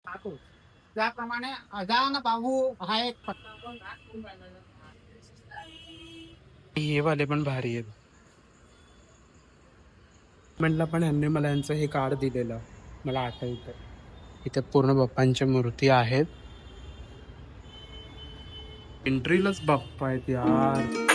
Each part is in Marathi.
टाकू त्याप्रमाणे अजान बाहू हा एक हे वाले पण भारी आहेत. म्हटलं पण ह्यांनी मला यांचं हे कार्ड दिलेलं मला आठवतं. इथे पूर्ण बाप्पांच्या मूर्ती आहेत. एंट्रीलाच बाप्पा आहेत यार.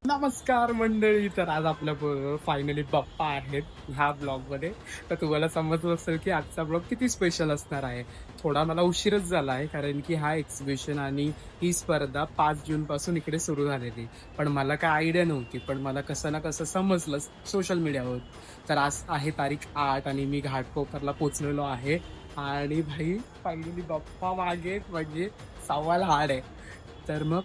नमस्कार मंडळी. तर आज आपल्या फायनली बाप्पा आहेत ह्या ब्लॉगमध्ये. तर तुम्हाला समजलं असेल की आजचा ब्लॉग किती स्पेशल असणार आहे. थोडा मला उशीरच झाला आहे कारण की हा एक्झिबिशन आणि ही स्पर्धा 5 जून पासून इकडे सुरू झालेली. पण मला काय आयडिया नव्हती, पण मला कसं ना कसं समजलं सोशल मीडियावर. तर आज आहे तारीख 8 आणि मी घाटकोपरला पोचलेलो आहे. आणि भाई फायनली बाप्पा मागे म्हणजे सवाल हाड आहे. तर मग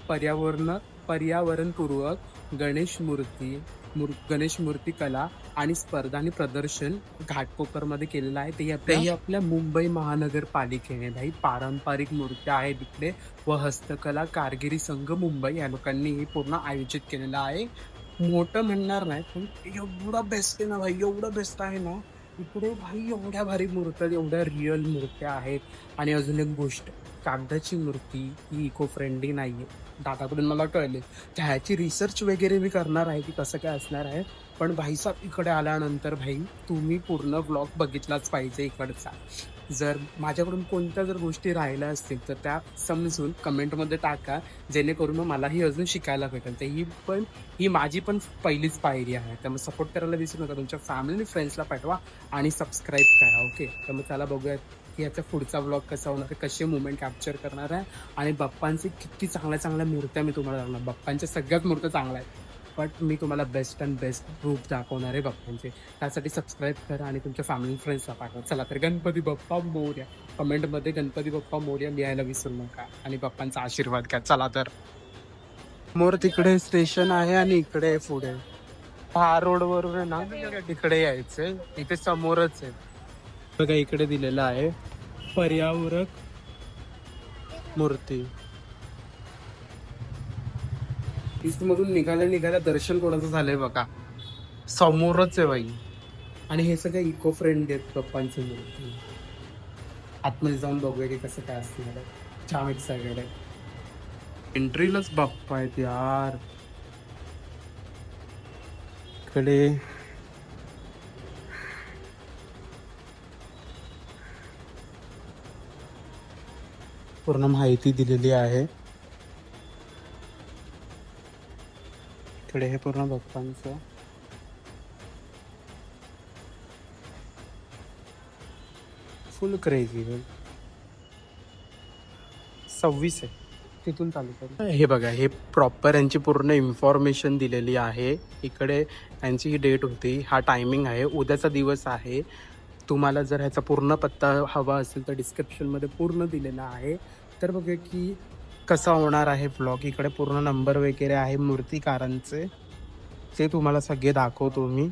पर्यावरणपूर्वक गणेश मूर्ती कला आणि स्पर्धा आणि प्रदर्शन घाटकोपरमध्ये केलेलं आहे. तेही आपल्या मुंबई महानगरपालिकेने भाई पारंपरिक मूर्त्या आहेत इकडे व हस्तकला कारगिरी संघ मुंबई या लोकांनी हे पूर्ण आयोजित केलेलं आहे. मोठं म्हणणार नाही पण एवढं बेस्ट आहे ना भाई, एवढं बेस्ट आहे ना इकडे भाई. एवढ्या भारी मूर्त्या, एवढ्या रिअल मूर्त्या आहेत. आणि अजून एक गोष्ट, कागदाची मूर्ती ही इको फ्रेंडली नाहीये. दादाकडून मला कळले. तर ह्याची रिसर्च वगैरे मी करणार आहे की कसं काय असणार आहे. पण भाईसाहेब इकडे आल्यानंतर भाई तुम्ही पूर्ण व्लॉग बघितलाच पाहिजे इकडचा. जर माझ्याकडून कोणत्या जर गोष्टी राहिल्या असतील तर त्या समजून कमेंटमध्ये टाका, जेणेकरून मग मलाही अजून शिकायला भेटेल. तर ही माझी पण पहिलीच पायरी आहे. त्यामुळे सपोर्ट करायला विसरू नका. तुमच्या फॅमिली फ्रेंड्सला पाठवा आणि सबस्क्राईब करा. ओके, तर मग चला बघूयात की याचा पुढचा व्लॉग कसा होणार आहे, कसे मुवमेंट कॅप्चर करणार आहे आणि बाप्पांचे किती चांगल्या चांगल्या मूर्त्या मी तुम्हाला दाखवणार. बाप्पांच्या सगळ्याच मूर्त्या चांगल्या आहेत, बट मी तुम्हाला बेस्ट अँड बेस्ट रूप दाखवणार आहे बाप्पांचे. त्यासाठी सबस्क्राईब करा आणि तुमच्या फॅमिली फ्रेंड्सला पाठवा. चला तर गणपती बाप्पा मोरया. कमेंटमध्ये गणपती बाप्पा मोरया लिहायला विसरू नका आणि बाप्पांचा आशीर्वाद घ्या. चला तर. मोर तिकडे स्टेशन आहे आणि इकडे पुढे हा रोड वरून आहे ना तिकडे यायचंय. इथे समोरच आहे बघा, इकडे दिलेलं आहे पर्यावरक मूर्ती. इथमधून निघाल्या दर्शन कोणाचं झालंय बघा, समोरच आहे बाई. आणि हे सगळे इको फ्रेंडली आहेत बाप्पांची मूर्ती. आतमध्ये जाऊन बघूया की कसं काय असणार आहे. छान एक्सायटेड आहे. एंट्रीलाच बाप्पा आहेत यार. इकडे पूर्ण माहिती दिलेली आहे. इकडे हे पूर्ण बाप्पांचं फुल क्रेझी. 26 आहे तिथून चालू करू. हे बघा, हे प्रॉपर यांची पूर्ण इन्फॉर्मेशन दिलेली आहे. इकडे यांची ही डेट होती, हा टायमिंग आहे, उद्याचा दिवस आहे. तुम्हाला जर ह्याचा पूर्ण पत्ता हवा असेल तर डिस्क्रिप्शनमध्ये पूर्ण दिलेला आहे. तर बघा की कसा होणार आहे व्लॉग. इकडे पूर्ण नंबर वगैरे आहे मूर्तिकारांचे, ते तुम्हाला सगळे दाखवतो मी.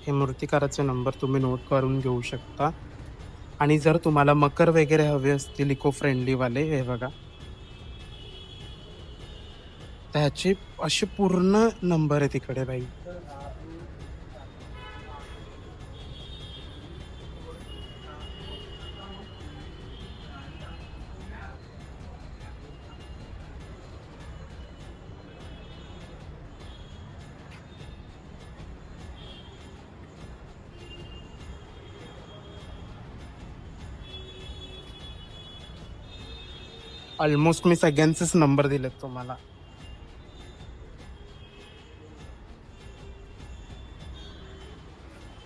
हे मूर्तिकाराचे नंबर तुम्ही नोट करून घेऊ शकता. आणि जर तुम्हाला मकर वगैरे हवे असतील इको फ्रेंडलीवाले, हे बघा त्याचे असे पूर्ण नंबर आहे तिकडे बाई. ऑलमोस्ट मी सगळ्यांचेच नंबर दिलेत तुम्हाला.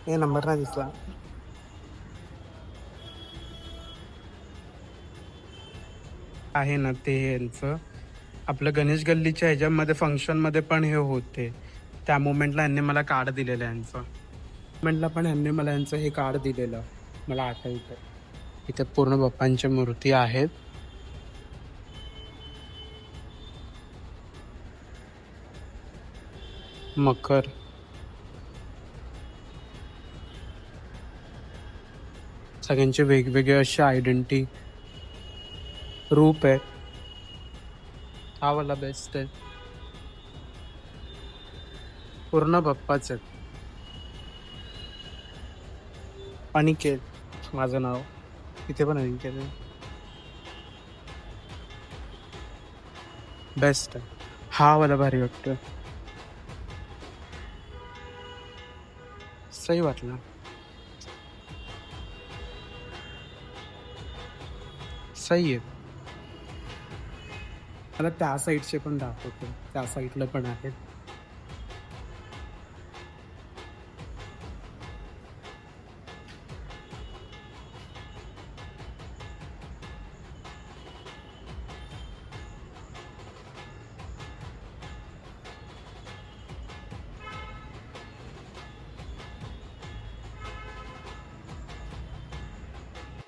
हे नंबर नाही दिसला आहे ना, ते यांचं आपलं गणेश गल्लीच्या ह्याच्यामध्ये फंक्शनमध्ये पण हे होते. त्या मोमेंटला यांनी मला कार्ड दिलेलं यांचं. मोमेंटला पण यांनी मला यांचं हे कार्ड दिलेलं मला आठवतं. इथे पूर्ण बाप्पांच्या मूर्ती आहेत. मकर, सगळ्यांचे वेगवेगळे असे आयडेंटिटी रूप आहेत. हा वाला बेस्ट आहे. पूर्ण बाप्पाच आहेत. अनिकेत माझं नाव. इथे पण अनिकेत आहे. बेस्ट आहे. हा वाला भारी वाटतं. सही वाटलं. सही आहे. मला त्या साईडचे पण दाखवतो. त्या साईडला पण आहेत.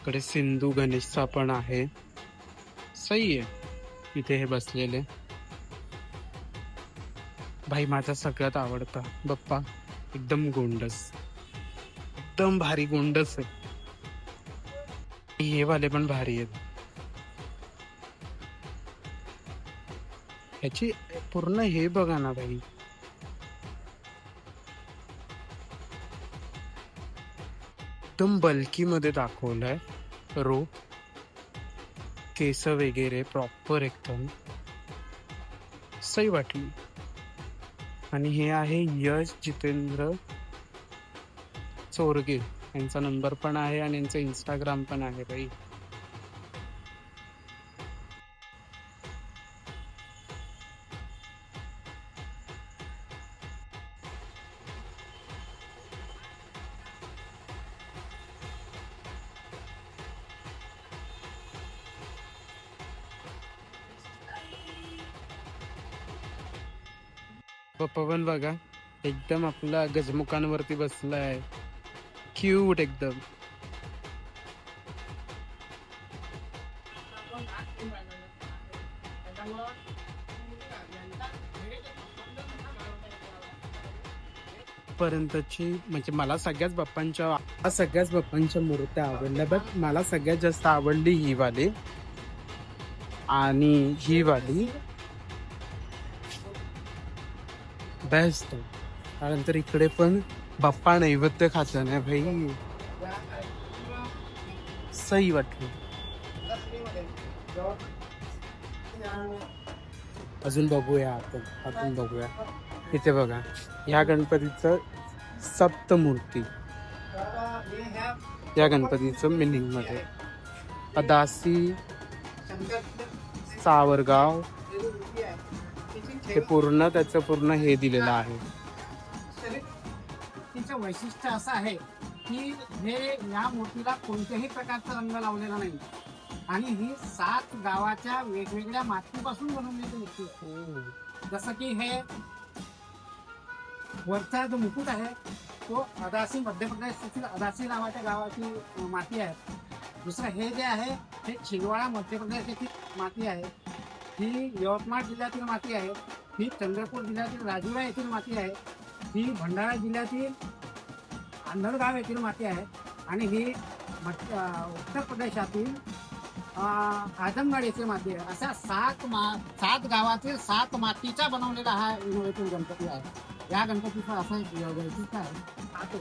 इकडे सिंधू गणेशचा पण आहे. सही आहे. इथे हे बसलेले भाई माझा सगळ्यात आवडता बाप्पा. एकदम गोंडस, एकदम भारी गोंडस आहे. हे वाले पण भारी आहेत. ह्याची पूर्ण हे बघा ना भाई. एकदम बल्की मध्ये दाखवलंय रूप. केस वगैरे प्रॉपर एकदम सही वाटली. आणि हे आहे यश जितेंद्र चोरगे. यांचा नंबर पण आहे आणि यांचं इंस्टाग्राम पण आहे भाई. पप्पा पण बघा एकदम आपला गजमुखांवरती बसलाय. क्यूट एकदम. पर्यंतची म्हणजे मला सगळ्याच बाप्पांच्या मूर्त्या आवडल्या. बट मला सगळ्यात जास्त आवडली ही वाली आणि ही वाली बेस्ट. त्यानंतर इकडे पण बाप्पा नैवेद्य खात ना भाई. सही वाटली. अजून बघूया आपण बघूया. इथे बघा या गणपतीचं सप्तमूर्ती. या गणपतीचं मिनिंग मध्ये अदासी सावरगाव हे पूर्ण त्याचं पूर्ण हे दिलेलं आहे. तिचं वैशिष्ट्य असं आहे की हे या मूर्तीला कोणत्याही प्रकारचा रंग लावलेला नाही आणि ही 7 गावाच्या वेगवेगळ्या मातीपासून बनवलेली मूर्ती आहे. जसं की हे वरचा जो मुकुट आहे तो अदासी मध्य प्रदेशातील अदासी नावाच्या गावाची माती आहे. दुसरं हे जे आहे हे छिंदवाडा मध्य प्रदेशाची माती आहे. ही यवतमाळ जिल्ह्यातील माती आहे. ही चंद्रपूर जिल्ह्यातील राजुरा येथील माती आहे. ही भंडारा जिल्ह्यातील आंधळगाव येथील माती आहे आणि ही उत्तर प्रदेशातील आजमगड येथील माती आहे. अशा 7 गावातील 7 मातीचा बनवलेला हा इनोव्हेटिव्ह गणपती आहे. या गणपतीचं असं एक वैशिष्ट्य आहे.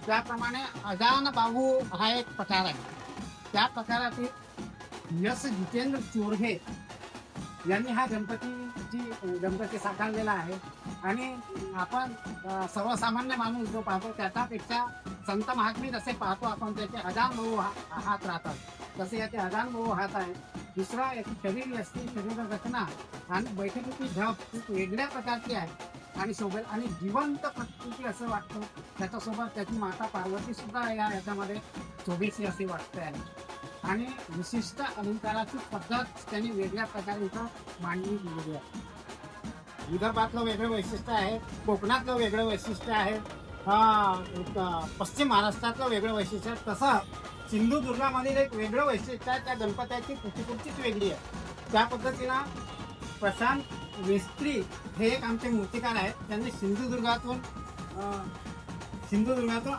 त्याप्रमाणे अजान बाहू हा एक प्रकार आहे. त्या प्रकारातील यश जितेंद्र चोरगे यांनी हा गणपती साकारलेला आहे. आणि आपण सर्वसामान्य माणूस जो पाहतो त्याच्यापेक्षा संत महात्मे जसे पाहतो आपण त्याचे अजान भाऊ हात राहतात तसे याचे अजान भाऊ हात आहे. दुसरा याची शरीर असते शरीर रचना आणि बैठकीची झप खूप वेगळ्या प्रकारची आहे आणि सोबत आणि जिवंत प्रकृती असं वाटतं. त्याच्यासोबत त्याची माता पार्वती सुद्धा याच्यामध्ये शोभेशी असे वाटते आहे. आणि विशिष्ट अलंकाराची पद्धत त्यांनी वेगळ्या प्रकारे इथं मांडली गेलेली आहे. विदर्भातलं वेगळं वैशिष्ट्य आहे. कोकणातलं वेगळं वैशिष्ट्य आहे. पश्चिम महाराष्ट्रातलं वेगळं वैशिष्ट्य आहे. तसं सिंधुदुर्गामधील एक वेगळं वैशिष्ट्य आहे. त्या गणपत्याची कुचीच वेगळी आहे. त्या पद्धतीनं प्रशांत मिस्त्री हे एक आमचे मूर्तिकार आहेत. त्यांनी सिंधुदुर्गातून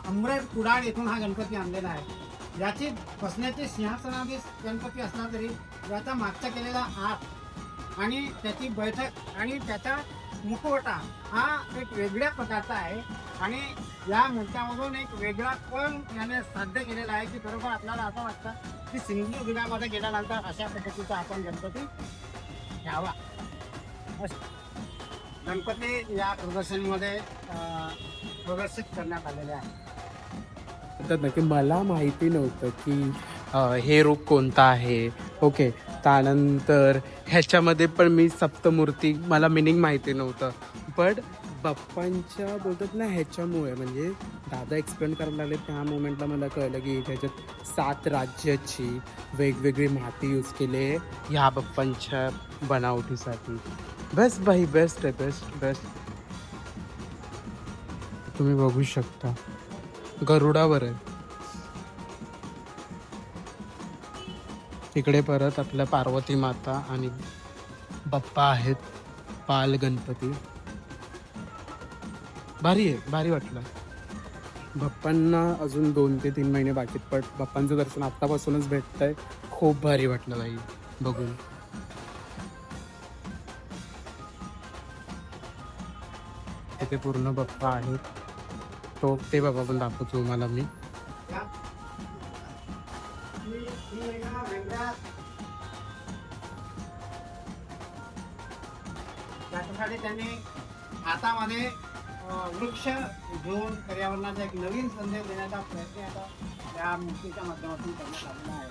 अमरेड कुडाळ येथून हा गणपती आणलेला आहे. याची बसण्याची सिंहासनादी गणपती असला तरी याचा मागचा केलेला आत आणि त्याची बैठक आणि त्याचा मुखवटा हा एक वेगळ्या प्रकारचा आहे. आणि या मूर्त्यामधून एक वेगळा पण याने साध्य केलेला आहे की बरोबर आपल्याला असं वाटतं की सिंधुदुर्गामध्ये गेल्यानंतर अशा पद्धतीचा आपण गणपती घ्यावा. गणपती या प्रदर्शनीमध्ये प्रदर्शित करण्यात आलेले आहे. तर नक्की मला माहिती नव्हतं की हे रूप कोणता आहे. ओके, त्यानंतर ह्याच्यामध्ये पण मी सप्तमूर्ती, मला मिनिंग माहिती नव्हतं. बट बाप्पांच्या बोलतात ना ह्याच्यामुळे, म्हणजे दादा एक्सप्लेन करायला लागले त्या मोमेंटला मला कळलं की त्याच्यात 7 राज्याची वेगवेगळी माती यूज केली आहे ह्या बाप्पांच्या बनावटीसाठी. बेस्ट भाई, बेस्ट आहे, बेस्ट. तुम्ही बघू शकता गरुडावर आहे. इकडे परत आपल्या पार्वती माता आणि बाप्पा आहेत, पाल गणपती. भारी आहे, भारी वाटलं. बाप्पांना अजून 2 ते 3 महिने बाकी, पण बाप्पांचं दर्शन आत्तापासूनच भेटतंय. खूप भारी वाटलं बाई बघून. इथे पूर्ण बाप्पा आहेत. तो ते बाबा पण दाखवतो तुम्हाला मी. त्याच्यासाठी त्यांनी हातामध्ये वृक्ष घेऊन पर्यावरणाचा एक नवीन संदेश देण्याचा प्रयत्न आता या मूर्तीच्या माध्यमातून करण्यात आलेला आहे.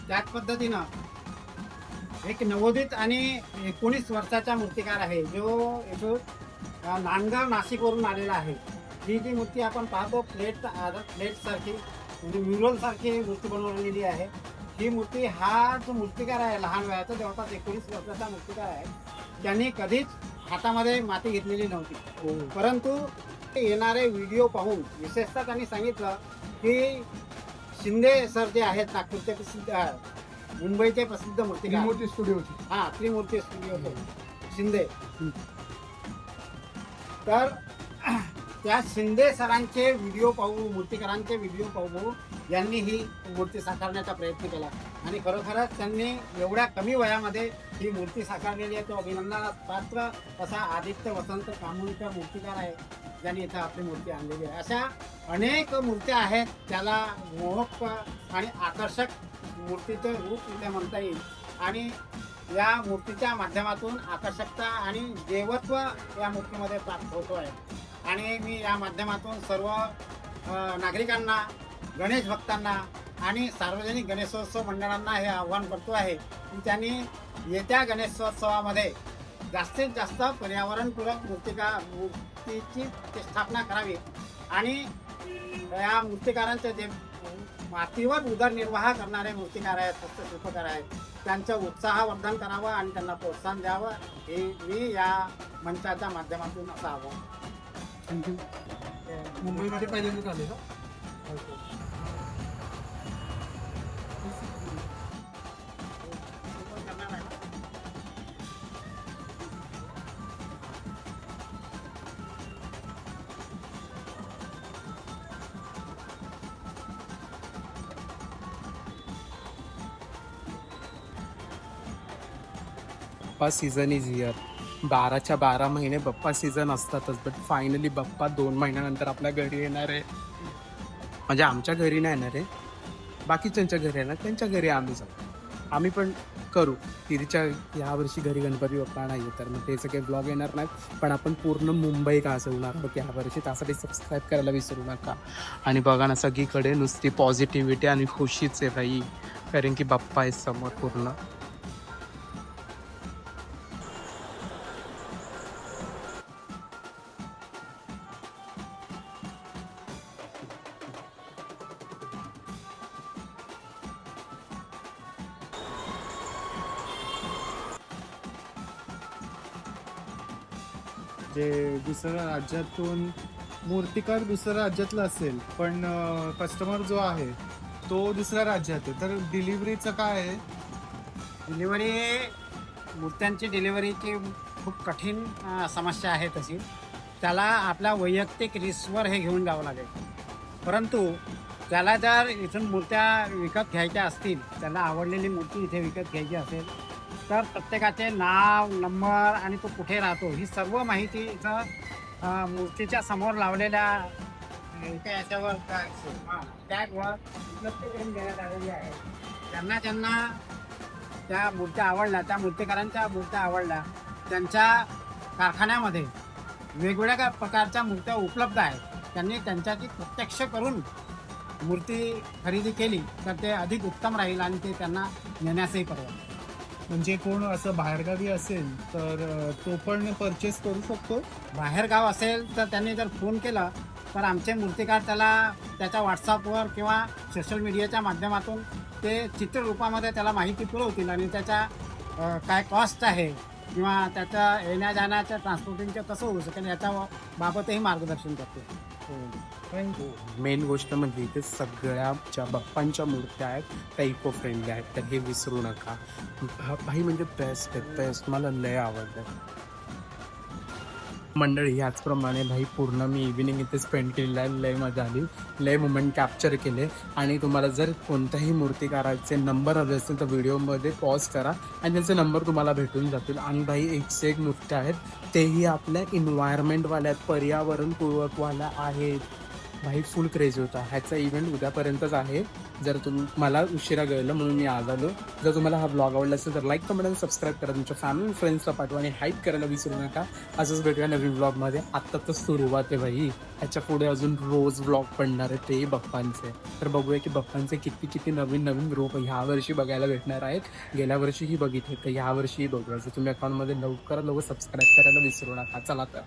त्याच पद्धतीनं एक नवोदित आणि 19 वर्षाचा मूर्तिकार आहे जो नांदगाव नाशिकवरून आलेला आहे. ही जी मूर्ती आपण पाहतो प्लेट सारखी म्हणजे म्युरल सारखी मूर्ती बनवलेली आहे. ही मूर्ती, हा जो मूर्तिकार आहे लहान वयाचा, जवळपास 19 वर्षाचा मूर्तिकार आहे, त्यांनी कधीच हातामध्ये माती घेतलेली नव्हती. परंतु येणारे व्हिडिओ पाहून विशेषतः त्यांनी सांगितलं की शिंदे सर जे आहेत नागपूरचे प्रसिद्ध, मुंबईचे प्रसिद्ध मूर्तिकार, त्रिमूर्ती स्टुडिओ शिंदे, तर त्या शिंदे सरांचे व्हिडिओ पाहू, मूर्तिकारांचे व्हिडिओ पाहू यांनी ही मूर्ती साकारण्याचा प्रयत्न केला. आणि खरोखरच त्यांनी एवढ्या कमी वयामध्ये ही मूर्ती साकारलेली आहे. तो अभिनंदनास पात्र असा आदित्य वसंत कामूनचा मूर्तिकार आहे, ज्यांनी इथं आपली मूर्ती आणलेली आहे. अशा अनेक मूर्त्या आहेत, त्याला मोहक आणि आकर्षक मूर्तीचं रूप इथे म्हणता येईल. आणि या मूर्तीच्या माध्यमातून आकर्षकता आणि देवत्व या मूर्तीमध्ये प्राप्त होतो आहे. आणि मी या माध्यमातून सर्व नागरिकांना, गणेश भक्तांना आणि सार्वजनिक गणेशोत्सव मंडळांना हे आव्हान करतो आहे की त्यांनी येत्या गणेशोत्सवामध्ये जास्तीत जास्त पर्यावरणपूरक मूर्तीची स्थापना करावी. आणि या मूर्तिकारांचे जे मातीवर उदरनिर्वाह करणारे मूर्तिकार आहेत, हस्तशिल्पकार आहेत, त्यांचं उत्साहवर्धन करावं आणि त्यांना प्रोत्साहन द्यावं, हे मी या मंचाच्या माध्यमातून असं आव्हान. थँक्यू. मुंबईमध्ये पहिल्यांदा आले का? Bappa season is here. 12च्या 12 महिने बप्पा सीझन असतातच, बट फायनली बप्पा 2 महिन्यानंतर आपल्या घरी येणार आहे. म्हणजे आमच्या घरी नाही येणार आहे, बाकीच्यांच्या घरी येणार, त्यांच्या घरी आम्ही जाऊ. आम्ही पण करू. तिच्या यावर्षी घरी गणपती बाप्पा नाही आहे, तर मग ते सगळे ब्लॉग येणार नाहीत. पण आपण पूर्ण मुंबई गाजवणार आहोत यावर्षी, त्यासाठी सबस्क्राईब करायला विसरू नका. आणि बघा ना, सगळीकडे नुसती पॉझिटिव्हिटी आणि खुशीच आहे बाई, कारण की बाप्पा आहे समोर पूर्ण. जे दुसऱ्या राज्यातून मूर्तिकार दुसऱ्या राज्यातला असेल, पण कस्टमर जो आहे तो दुसऱ्या राज्यात आहे, तर डिलिव्हरीचं काय आहे? डिलिव्हरी मूर्त्यांची डिलिव्हरीची खूप कठीण समस्या आहे तशी. त्याला आपल्या वैयक्तिक रिस्कवर हे घेऊन जावं लागेल. परंतु त्याला जर इथून मूर्त्या विकत घ्यायच्या असतील, त्याला आवडलेली मूर्ती इथे विकत घ्यायची असेल, तर प्रत्येकाचे नाव, नंबर आणि तो कुठे राहतो ही सर्व माहिती इथं मूर्तीच्या समोर लावलेल्या एका याच्यावर टॅगवर उपलब्ध करून देण्यात आलेली आहे. ज्यांना ज्यांना त्या मूर्त्या आवडल्या, त्या मूर्तिकारांच्या मूर्त्या आवडल्या, त्यांच्या कारखान्यामध्ये वेगवेगळ्या प्रकारच्या मूर्त्या उपलब्ध आहेत. त्यांनी त्यांच्याची प्रत्यक्ष करून मूर्ती खरेदी केली तर ते अधिक उत्तम राहील आणि ते त्यांना नेण्यासही परवडेल. म्हणजे कोण असं बाहेरगावी असेल तर तो पण परचेस करू शकतो? बाहेर गाव असेल तर त्यांनी जर फोन केला तर आमचे मूर्तिकार त्याला त्याच्या व्हॉट्सअपवर किंवा सोशल मीडियाच्या माध्यमातून ते चित्ररूपामध्ये त्याला माहिती पुरवतील आणि त्याच्या काय कॉस्ट आहे किंवा त्याच्या येण्या जाण्याच्या ट्रान्सपोर्टिंगचं कसं होऊ शकेल याच्या बाबतही मार्गदर्शन करतो. मेन गोष्ट म्हणजे इथे सगळ्या ज्या बाप्पांच्या मूर्त्या आहेत त्या इको फ्रेंडली आहेत, तर हे विसरू नका. भाई म्हणजे बेस्ट आहे, बेस्ट. मला लय आवडतं. मंडळी ह्याचप्रमाणे भाई पूर्ण मी इव्हिनिंग इथे स्पेंड केलेलं आहे. लय मजा आली, लय मुमेंट कॅप्चर केले. आणि तुम्हाला जर कोणत्याही मूर्तिकाराचे नंबर हवे असतील तर व्हिडिओमध्ये पॉज करा आणि त्याचे नंबर तुम्हाला भेटून जातील. आणि भाई एक से एक मूर्त्या आहेत, तेही आपल्या इन्व्हायरमेंटवाल्या आहेत, पर्यावरणपूर्वकवाल्या आहेत. भाई फुल क्रेज होता. ह्याचा इव्हेंट उद्यापर्यंतच आहे. जर मला उशिरा कळलं म्हणून मी आज आलो. जर तुम्हाला हा ब्लॉग आवडला असेल तर लाईक, कमेंट आणि सबस्क्राईब करा. तुमच्या फॅमिली फ्रेंड्सला पाठवा आणि हाईप करायला विसरू नका. असंच भेटूया नवीन ब्लॉगमध्ये. आत्ता तर सुरुवात आहे भाई, ह्याच्या पुढे अजून रोज ब्लॉग पडणार आहे, तेही बाप्पांचे. तर बघूया की बाप्पांचे किती नवीन नवीन रूप ह्या वर्षी बघायला भेटणार आहेत. गेल्या वर्षीही बघितले तर ह्या वर्षीही बघूया. जर तुम्ही अकाउंटमध्ये लवकरात लवकर सबस्क्राईब करायला विसरू नका. चला तर.